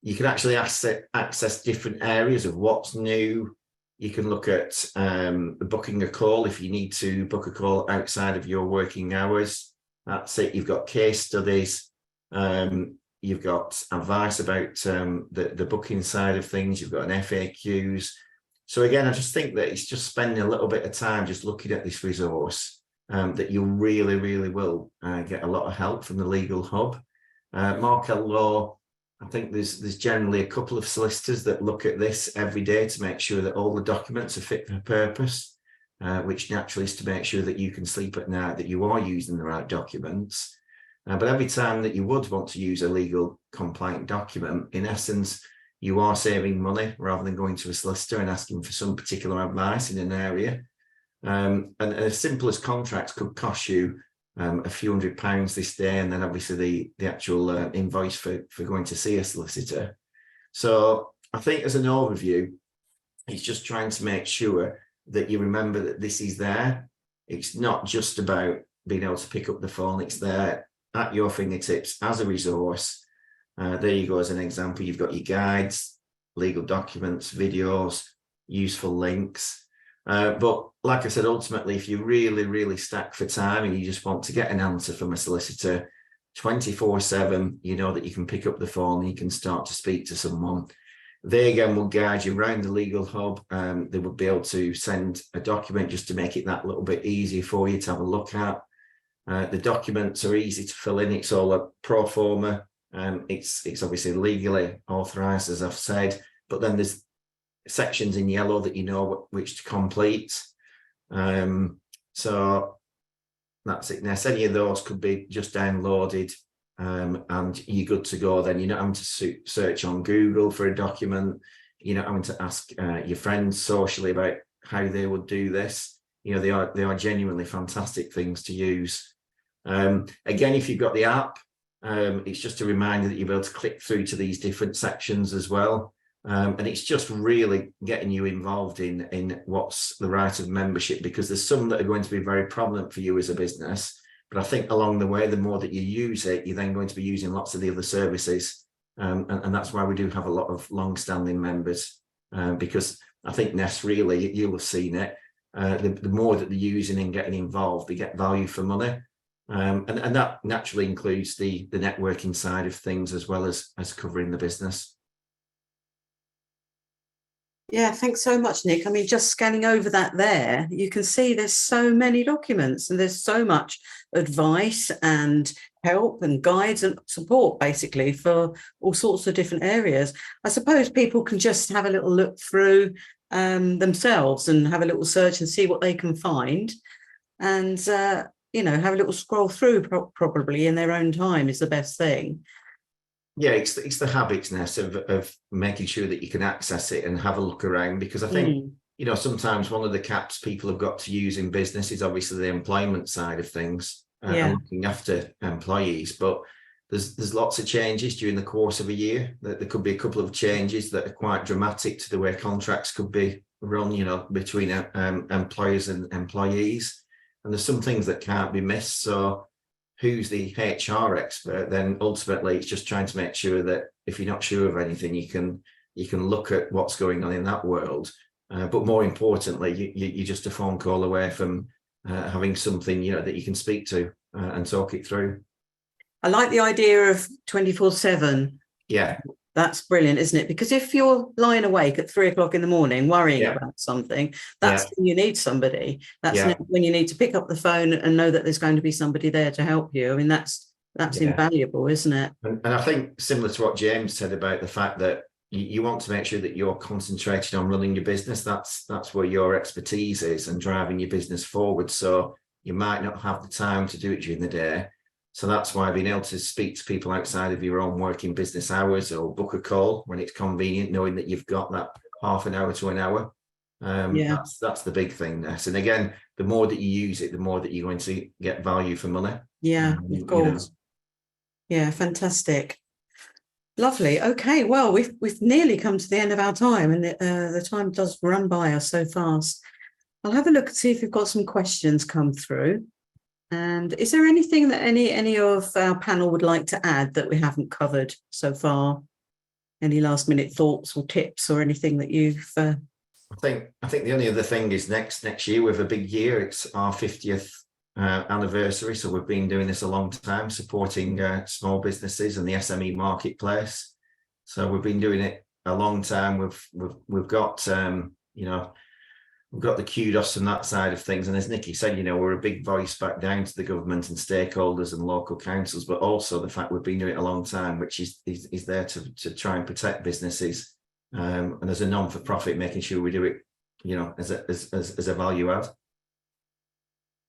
You can actually access different areas of what's new, You can look at booking a call if you need to book a call outside of your working hours. That's it. You've got case studies. You've got advice about the booking side of things. You've got an FAQs. So again, I just think that it's just spending a little bit of time just looking at this resource that you really, really will get a lot of help from the Legal Hub. Markel Law, I think there's generally a couple of solicitors that look at this every day to make sure that all the documents are fit for purpose, which naturally is to make sure that you can sleep at night, that you are using the right documents. But every time that you would want to use a legal compliant document, in essence, you are saving money rather than going to a solicitor and asking for some particular advice in an area. And as simple as contracts could cost you a few £100 this day, and then obviously the actual invoice for going to see a solicitor. So I think as an overview, it's just trying to make sure that you remember that this is there. It's not just about being able to pick up the phone. It's there at your fingertips as a resource. There you go as an example. You've got your guides, legal documents, videos, useful links. But like I said, ultimately, if you really, really stack for time and you just want to get an answer from a solicitor 24/7, you know that you can pick up the phone and you can start to speak to someone. They again will guide you around the Legal Hub. They would be able to send a document just to make it that little bit easier for you to have a look at. The documents are easy to fill in. It's all a pro forma. It's obviously legally authorised, as I've said, but then there's sections in yellow that you know which to complete. So that's it. Now, any of those could be just downloaded and you're good to go. Then you're not having to search on Google for a document. You're not having to ask your friends socially about how they would do this. You know, they are genuinely fantastic things to use. Again, if you've got the app, it's just a reminder that you'll be able to click through to these different sections as well. And it's just really getting you involved in what's the right of membership, because there's some that are going to be very prominent for you as a business. But I think along the way, the more that you use it, you're then going to be using lots of the other services. And that's why we do have a lot of long-standing members, because I think, Ness, really, you'll have seen it. The more that they're using and getting involved, they get value for money. And that naturally includes the networking side of things as well as covering the business. Yeah, thanks so much, Nick. I mean, just scanning over that there, you can see there's so many documents and there's so much advice and help and guides and support, basically, for all sorts of different areas. I suppose people can just have a little look through themselves and have a little search and see what they can find. And, you know, have a little scroll through probably in their own time is the best thing. Yeah, it's the habitness of making sure that you can access it and have a look around, because I think, you know, sometimes one of the caps people have got to use in business is obviously the employment side of things and looking after employees. But there's lots of changes during the course of a year. There could be a couple of changes that are quite dramatic to the way contracts could be run, you know, between employers and employees. And there's some things that can't be missed. So who's the HR expert? Then ultimately it's just trying to make sure that if you're not sure of anything, you can look at what's going on in that world. But more importantly, you're just a phone call away from having something, you know, that you can speak to and talk it through. I like the idea of 24/7. Yeah. That's brilliant, isn't it? Because if you're lying awake at 3 o'clock in the morning worrying about something, that's when you need somebody. That's when you need to pick up the phone and know that there's going to be somebody there to help you. I mean, that's invaluable, isn't it? And I think similar to what James said about the fact that you want to make sure that you're concentrated on running your business. That's where your expertise is and driving your business forward. So you might not have the time to do it during the day. So that's why being able to speak to people outside of your own working business hours or book a call when it's convenient, knowing that you've got that half an hour to an hour. That's the big thing, Ness. And again, the more that you use it, the more that you're going to get value for money. Yeah, of course. You know. Yeah, fantastic. Lovely. Okay, well, we've nearly come to the end of our time, and the time does run by us so fast. I'll have a look and see if we've got some questions come through. And is there anything that any of our panel would like to add that we haven't covered so far? Any last minute thoughts or tips or anything that you've I think the only other thing is next year, with a big year, it's our 50th anniversary. So we've been doing this a long time, supporting small businesses and the SME marketplace. So we've been doing it a long time. We've got we've got the kudos on that side of things. And as Nikki said, we're a big voice back down to the government and stakeholders and local councils, but also the fact we've been doing it a long time, which is there to try and protect businesses. And as a non-for-profit, making sure we do it, as a value add.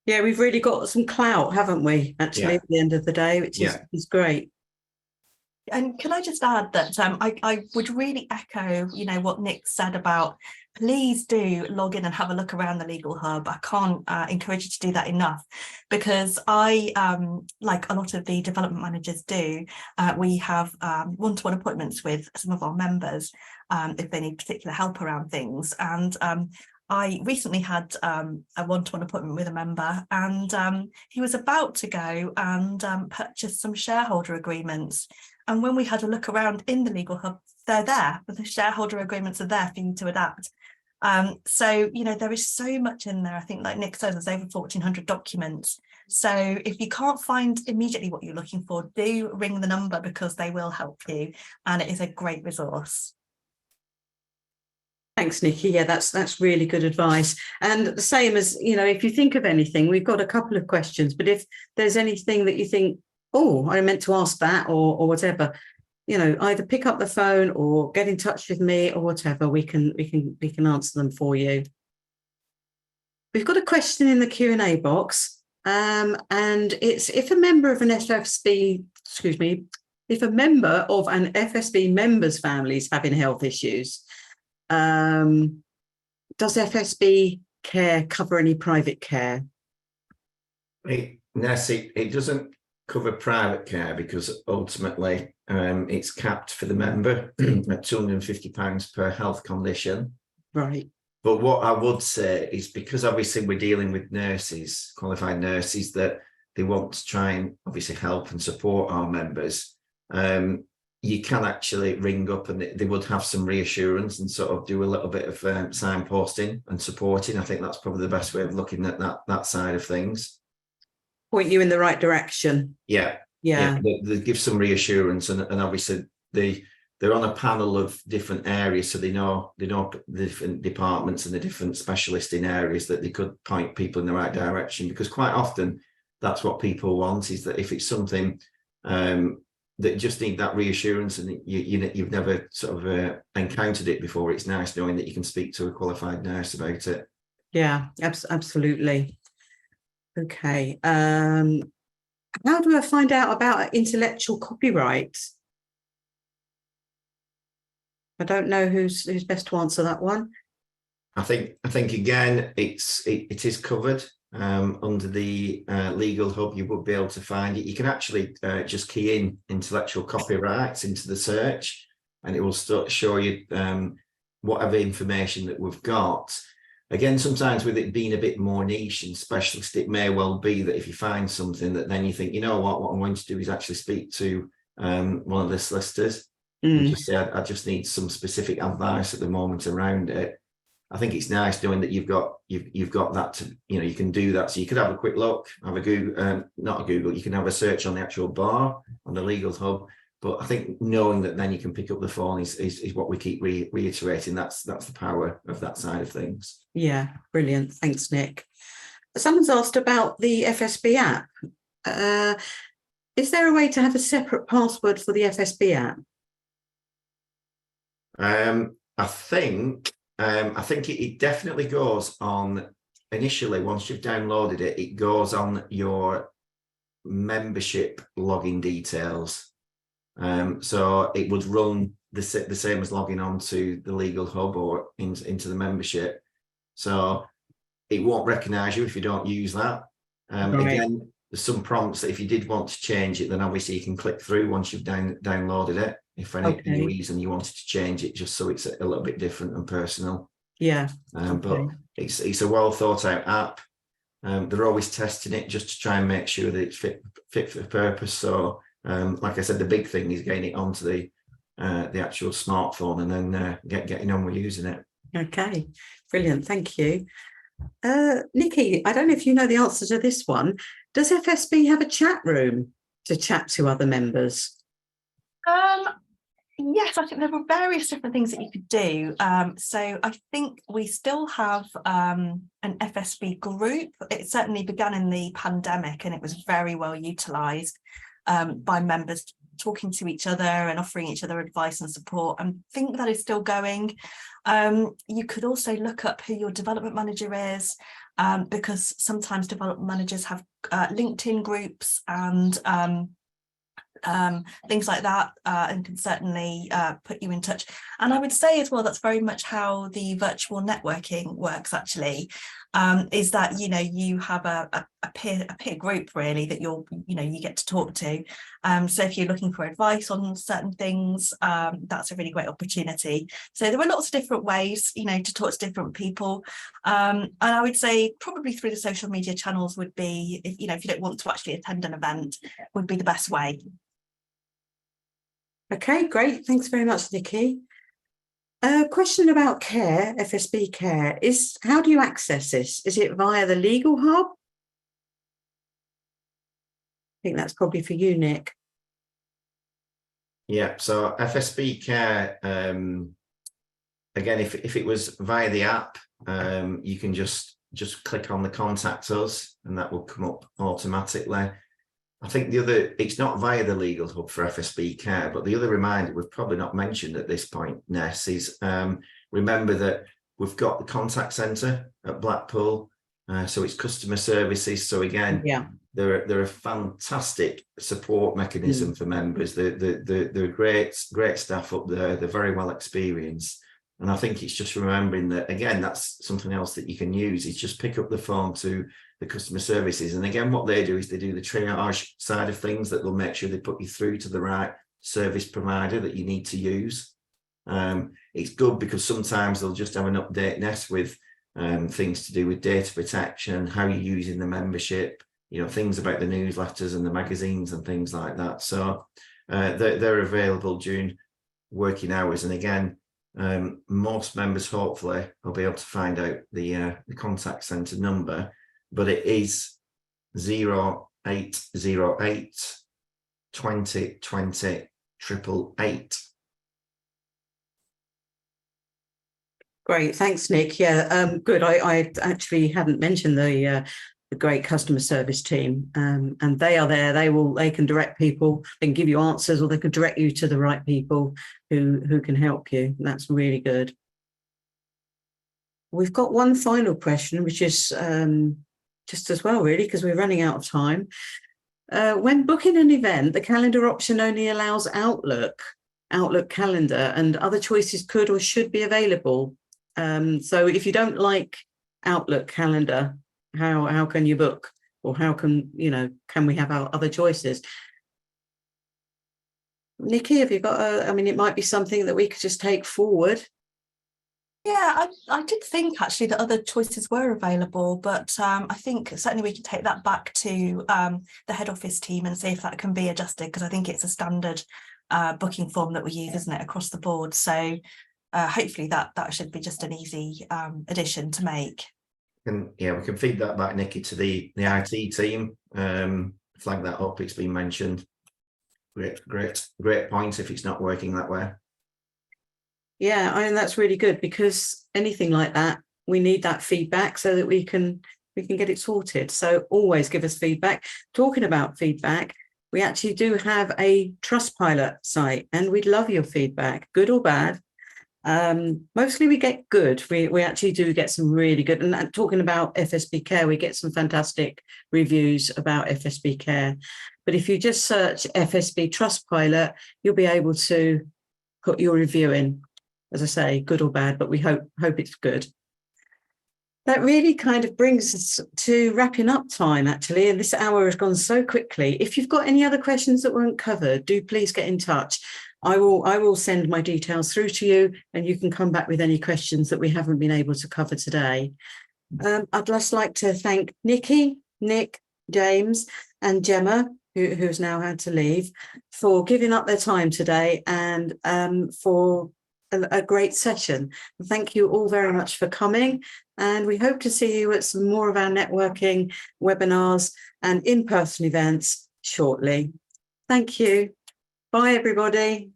Yeah, we've really got some clout, haven't we? Actually, at the end of the day, which is great. And can I just add that I would really echo, what Nick said about, please do log in and have a look around the Legal Hub. I can't encourage you to do that enough, because I, like a lot of the development managers do, we have one-to-one appointments with some of our members if they need particular help around things. And I recently had a one-to-one appointment with a member, and he was about to go and purchase some shareholder agreements. And when we had a look around in the Legal Hub, they're there, but the shareholder agreements are there for you to adapt. So, there is so much in there. I think, like Nick says, there's over 1,400 documents. So if you can't find immediately what you're looking for, do ring the number, because they will help you. And it is a great resource. Thanks, Nikki. Yeah, that's really good advice. And the same as, if you think of anything, we've got a couple of questions, but if there's anything that you think, oh, I meant to ask that, or whatever, either pick up the phone or get in touch with me or whatever, we can answer them for you. We've got a question in the Q&A box, and it's, if a member of an FSB member's family is having health issues, does FSB care cover any private care? It doesn't cover private care, because ultimately it's capped for the member at £250 per health condition. Right. But what I would say is, because obviously we're dealing with nurses, qualified nurses, that they want to try and obviously help and support our members, you can actually ring up and they would have some reassurance and sort of do a little bit of signposting and supporting. I think that's probably the best way of looking at that side of things. Point you in the right direction. Yeah. They give some reassurance, and obviously they're on a panel of different areas, so they know the different departments and the different specialists in areas, that they could point people in the right direction, because quite often that's what people want, is that if it's something that just need that reassurance, and you've never sort of encountered it before, it's nice knowing that you can speak to a qualified nurse about it. Yeah, absolutely. Okay. How do I find out about intellectual copyright? I don't know who's best to answer that one. I think again, it is covered under the Legal Hub. You would be able to find it. You can actually just key in intellectual copyrights into the search, and it will show you whatever information that we've got. Again, sometimes with it being a bit more niche and specialist, it may well be that if you find something that then you think, what I'm going to do is actually speak to one of the solicitors and just say, I just need some specific advice at the moment around it. I think it's nice knowing that you've got that to, you can do that. So you could have a quick look, have a Google, not a Google, you can have a search on the actual bar on the Legal Hub. But I think knowing that then you can pick up the phone is what we keep reiterating. That's the power of that side of things. Yeah, brilliant. Thanks, Nick. Someone's asked about the FSB app. Is there a way to have a separate password for the FSB app? I think it definitely goes on initially. Once you've downloaded it, it goes on your membership login details. So it would run the same as logging on to the Legal Hub or into the membership. So it won't recognise you if you don't use that. Right. Again, there's some prompts that if you did want to change it, then obviously you can click through once you've downloaded it. If for any reason you wanted to change it, just so it's a little bit different and personal. Yeah. But it's a well thought out app. They're always testing it just to try and make sure that it's fit for purpose. So like I said, the big thing is getting it onto the actual smartphone and then getting on with using it. Okay, brilliant. Thank you. Nikki, I don't know if you know the answer to this one. Does FSB have a chat room to chat to other members? Yes, I think there were various different things that you could do. So I think we still have an FSB group. It certainly began in the pandemic and it was very well utilised by members talking to each other and offering each other advice and support. I think that is still going. You could also look up who your development manager is, because sometimes development managers have LinkedIn groups and things like that, and can certainly put you in touch. And I would say as well, that's very much how the virtual networking works actually, is that, you know, you have a peer group really that you get to talk to. So if you're looking for advice on certain things, that's a really great opportunity. So there are lots of different ways, you know, to talk to different people. And I would say probably through the social media channels would be, if you don't want to actually attend an event, would be the best way. Okay, great. Thanks very much, Nikki. A question about care, FSB care, is how do you access this? Is it via the legal hub? I think that's probably for you, Nick. Yeah, so FSB Care, again, if it was via the app, you can just click on the contact us and that will come up automatically. I think it's not via the legal hub for FSB Care, but the other reminder we've probably not mentioned at this point, Ness, is remember that we've got the contact centre at Blackpool, so it's customer services. So again, yeah, they're a fantastic support mechanism for members. They're great staff up there. They're very well experienced. And I think it's just remembering that, again, that's something else that you can use is just pick up the phone to the customer services. And again, what they do is they do the triage side of things that will make sure they put you through to the right service provider that you need to use. It's good because sometimes they'll just have an update nest with things to do with data protection, how you're using the membership, you know, things about the newsletters and the magazines and things like that. So they're available during working hours. And again, most members hopefully will be able to find out the contact centre number, but it is 0808 20 20 888. great. Thanks, Nick. Yeah, good. I actually hadn't mentioned the great customer service team, and they are there. They can direct people. They can give you answers, or they can direct you to the right people who can help you. That's really good. We've got one final question, which is just as well, really, because we're running out of time. When booking an event, the calendar option only allows Outlook calendar, and other choices could or should be available. So if you don't like Outlook calendar, how can you book, or how can we have our other choices? Nikki, have you got I mean, it might be something that we could just take forward. Yeah, I did think actually that other choices were available, but I think certainly we can take that back to the head office team and see if that can be adjusted, because I think it's a standard booking form that we use, isn't it, across the board? So hopefully that should be just an easy addition to make. And yeah, we can feed that back, Nikki, to the IT team. Flag that up. It's been mentioned. Great point if it's not working that way. Yeah, I mean, that's really good, because anything like that, we need that feedback so that we can get it sorted. So always give us feedback. Talking about feedback, we actually do have a Trustpilot site, and we'd love your feedback, good or bad. Mostly we get good. We actually do get some really good, and talking about FSB Care, we get some fantastic reviews about FSB Care. But if you just search FSB Trustpilot, you'll be able to put your review in. As I say, good or bad, but we hope it's good. That really kind of brings us to wrapping up time, actually, and this hour has gone so quickly. If you've got any other questions that weren't covered, do please get in touch. I will send my details through to you, and you can come back with any questions that we haven't been able to cover today. I'd just like to thank Nikki, Nick, James, and Gemma, who's now had to leave, for giving up their time today, and for a great session. Thank you all very much for coming, and we hope to see you at some more of our networking webinars and in-person events shortly. Thank you. Bye, everybody.